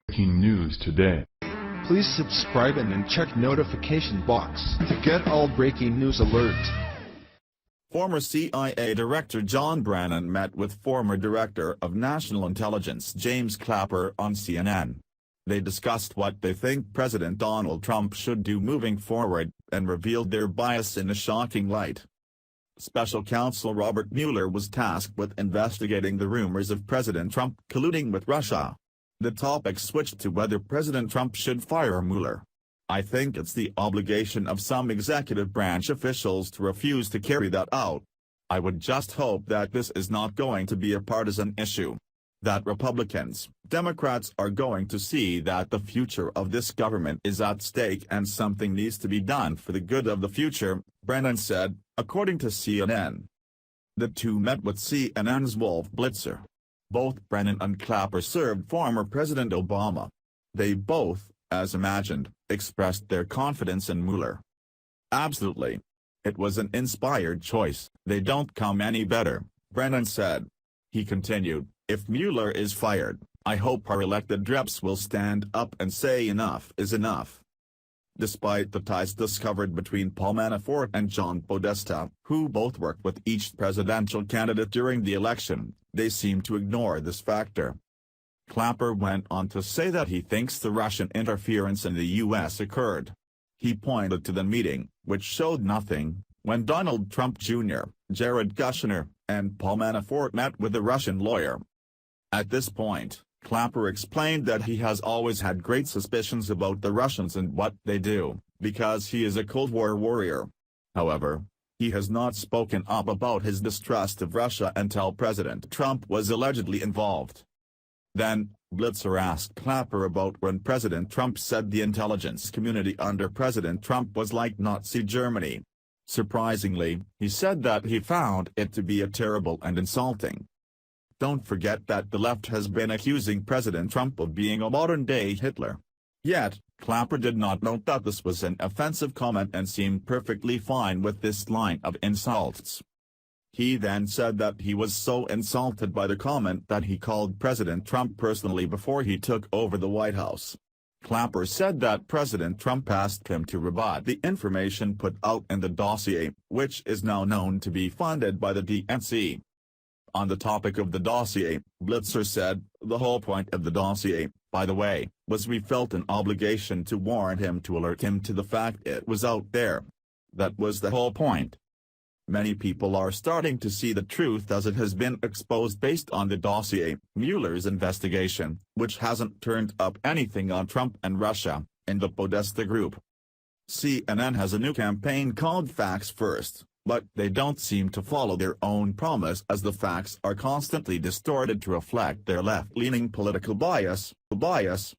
Breaking news today. Please subscribe and then check notification box to get all breaking news alerts. Former CIA Director John Brennan met with former Director of National Intelligence James Clapper on CNN. They discussed what they think President Donald Trump should do moving forward, and revealed their bias in a shocking light. Special counsel Robert Mueller was tasked with investigating the rumors of President Trump colluding with Russia. The topic switched to whether President Trump should fire Mueller. "I think it's the obligation of some executive branch officials to refuse to carry that out. I would just hope that this is not going to be a partisan issue. That Republicans, Democrats are going to see that the future of this government is at stake and something needs to be done for the good of the future," Brennan said, according to CNN. The two met with CNN's Wolf Blitzer. Both Brennan and Clapper served former President Obama. They both, as imagined, expressed their confidence in Mueller. "Absolutely. It was an inspired choice. They don't come any better," Brennan said. He continued, "If Mueller is fired, I hope our elected reps will stand up and say enough is enough." Despite the ties discovered between Paul Manafort and John Podesta, who both worked with each presidential candidate during the election, they seem to ignore this factor. Clapper went on to say that he thinks the Russian interference in the U.S. occurred. He pointed to the meeting, which showed nothing, when Donald Trump Jr., Jared Kushner, and Paul Manafort met with a Russian lawyer. At this point, Clapper explained that he has always had great suspicions about the Russians and what they do, because he is a Cold War warrior. However, he has not spoken up about his distrust of Russia until President Trump was allegedly involved. Then, Blitzer asked Clapper about when President Trump said the intelligence community under President Trump was like Nazi Germany. Surprisingly, he said that he found it to be terrible and insulting. Don't forget that the left has been accusing President Trump of being a modern-day Hitler. Yet, Clapper did not note that this was an offensive comment and seemed perfectly fine with this line of insults. He then said that he was so insulted by the comment that he called President Trump personally before he took over the White House. Clapper said that President Trump asked him to rebut the information put out in the dossier, which is now known to be funded by the DNC. On the topic of the dossier, Blitzer said, "The whole point of the dossier, by the way, was we felt an obligation to warn him to alert him to the fact it was out there. That was the whole point. Many people are starting to see the truth as it has been exposed based on the dossier, Mueller's investigation, which hasn't turned up anything on Trump and Russia, in the Podesta group." CNN has a new campaign called Facts First, but they don't seem to follow their own promise as the facts are constantly distorted to reflect their left-leaning political bias.